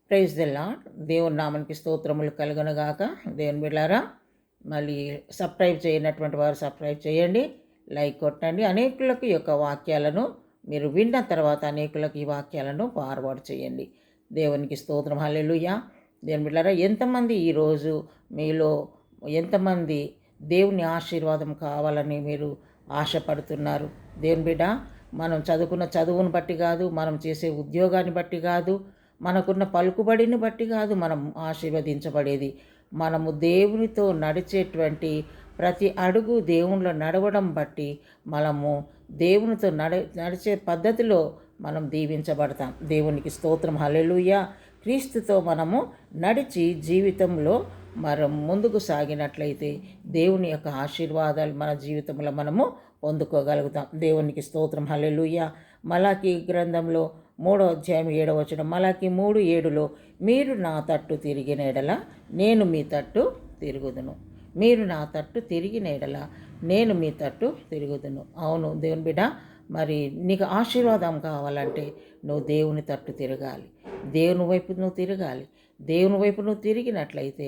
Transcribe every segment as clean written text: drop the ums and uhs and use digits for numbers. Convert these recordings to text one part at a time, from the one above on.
Praise the lord. దేవుని నామానికి స్తోత్రములు కలుగునుగాక. దేవుని బిడ్డలారా, మళ్ళీ సబ్స్క్రైబ్ చేయనటువంటి వారు సబ్స్క్రైబ్ చేయండి, లైక్ కొట్టండి. అనేకులకు ఈ యొక్క వాక్యాలను మీరు విన్న తర్వాత అనేకులకు ఈ వాక్యాలను ఫార్వర్డ్ చేయండి. దేవునికి స్తోత్రం. హల్లెలూయా. దేవుని బిడ్డలారా, ఎంతమంది ఈరోజు మీలో ఎంతమంది దేవుని ఆశీర్వాదం కావాలని మీరు ఆశపడుతున్నారు? దేవుని బిడ్డ, మనం చదువుకున్న చదువును బట్టి కాదు, మనం చేసే ఉద్యోగాన్ని బట్టి కాదు, మనకున్న పలుకుబడిని బట్టి కాదు మనం ఆశీర్వదించబడేది. మనము దేవునితో నడిచేటువంటి ప్రతి అడుగు దేవునిలో నడవడం బట్టి మనము దేవునితో నడిచే పద్ధతిలో మనం దీవించబడతాం. దేవునికి స్తోత్రం. హల్లెలూయా. క్రీస్తుతో మనము నడిచి జీవితంలో మనం ముందుకు సాగినట్లయితే దేవుని యొక్క ఆశీర్వాదాలు మన జీవితంలో మనము పొందుకోగలుగుతాం. దేవునికి స్తోత్రం. హల్లెలూయా. మలాకీ గ్రంథంలో 3వ అధ్యాయం 7వ వచనం, మలాకీ 3:7లో, మీరు నా తట్టు తిరిగిన ఎడల నేను మీ తట్టు తిరుగుదును. మీరు నా తట్టు తిరిగిన ఎడల నేను మీ తట్టు తిరుగుదును. అవును దేవుని బిడ్డ, మరి నీకు ఆశీర్వాదం కావాలంటే నువ్వు దేవుని తట్టు తిరగాలి, దేవుని వైపు నువ్వు తిరగాలి. దేవుని వైపు నువ్వు తిరిగినట్లయితే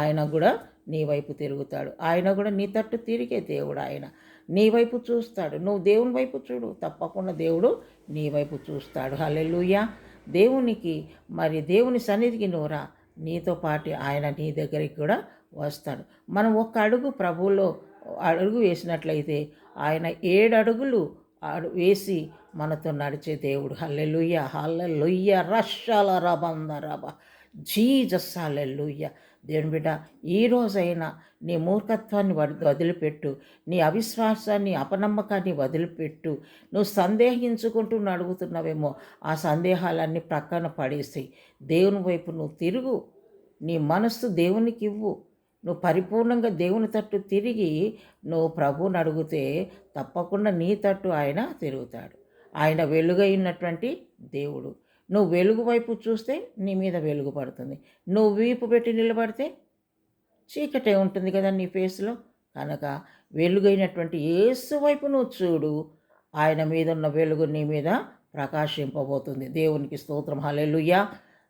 ఆయన కూడా నీ వైపు తిరుగుతాడు. ఆయన కూడా నీ తట్టు తిరిగే దేవుడు. ఆయన నీ వైపు చూస్తాడు. నువ్వు దేవుని వైపు చూడు, తప్పకుండా దేవుడు నీ వైపు చూస్తాడు. హల్లెలూయా. దేవునికి మరి దేవుని సన్నిధికి నువ్వురా, నీతో పాటు ఆయన నీ దగ్గరికి కూడా వస్తాడు. మనం ఒక్క అడుగు ప్రభువులో అడుగు వేసినట్లయితే ఆయన 7 అడుగులు వేసి మనతో నడిచే దేవుడు. హల్లెలూయా. హల్లెలూయా. రషాల రబంద రబ జీసస్. హల్లెలూయా. దేవుని బిడ్డ, ఈరోజైనా నీ మూర్ఖత్వాన్ని వదిలిపెట్టు, నీ అవిశ్వాసాన్ని అపనమ్మకాన్ని వదిలిపెట్టు. నువ్వు సందేహించుకుంటూ అడుగుతున్నావేమో, ఆ సందేహాలన్నీ ప్రక్కన పడేసి దేవుని వైపు నువ్వు తిరుగు. నీ మనస్సు దేవునికి ఇవ్వు. నువ్వు పరిపూర్ణంగా దేవుని తట్టు తిరిగి నువ్వు ప్రభువుని అడిగితే తప్పకుండా నీ తట్టు ఆయన తిరుగుతాడు. ఆయన వెలుగైనటువంటి దేవుడు. నువ్వు వెలుగు వైపు చూస్తే నీ మీద వెలుగు పడుతుంది. నువ్వు వీపు పెట్టి నిలబడితే చీకటే ఉంటుంది కదా నీ ఫేస్లో. కనుక వెలుగైనటువంటి యేసు వైపు నువ్వు చూడు, ఆయన మీద ఉన్న వెలుగు నీ మీద ప్రకాశింపబోతుంది. దేవునికి స్తోత్రం. హల్లెలూయా.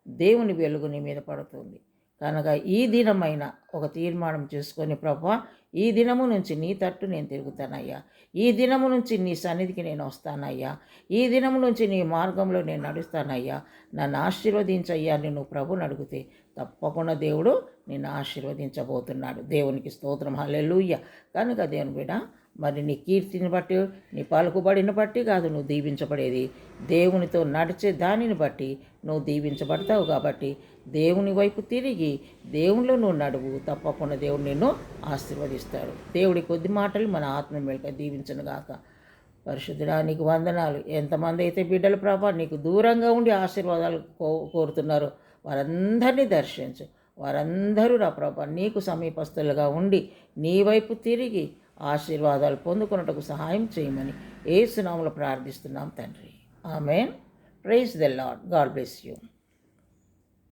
దేవుని వెలుగు నీ మీద పడుతుంది. కనుక ఈ దినమైన ఒక తీర్మానం చేసుకొని, ప్రభువా, ఈ దినము నుంచి నీ తట్టు నేను తిరుగుతానయ్యా, ఈ దినము నుంచి నీ సన్నిధికి నేను వస్తానయ్యా, ఈ దినము నుంచి నీ మార్గంలో నేను నడుస్తానయ్యా, నన్ను ఆశీర్వదించయ్యా అని నువ్వు ప్రభుని అడిగితే తప్పకుండా దేవుడు నిన్ను ఆశీర్వదించబోతున్నాడు. దేవునికి స్తోత్రం. హల్లెలూయా. కనుక దేవుని బిడ్డ, మరి నీ కీర్తిని బట్టి, నీ పలుకుబడిని బట్టి కాదు నువ్వు దీవించబడేది, దేవునితో నడిచే దానిని బట్టి నువ్వు దీవించబడతావు. కాబట్టి దేవుని వైపు తిరిగి దేవునిలో నువ్వు నడువు, తప్పకుండా దేవుడు నిన్ను ఆశీర్వదిస్తాడు. దేవుడి కొద్ది మాటలు మన ఆత్మ మేలుగా దీవించనుగాక. పరిశుద్ధుడా, నీకు వందనాలు. ఎంతమంది అయితే బిడ్డలు ప్రభా నీకు దూరంగా ఉండి ఆశీర్వాదాలు కోరుతున్నారో వారందరినీ దర్శించు. వారందరూ నా ప్రభా నీకు సమీపస్తులుగా ఉండి నీ వైపు తిరిగి ఆశీర్వాదాలు పొందుకున్నట్టుకు సహాయం చేయమని యేసు నామములో ప్రార్థిస్తున్నాం తండ్రి. Amen. Praise the Lord. God bless you.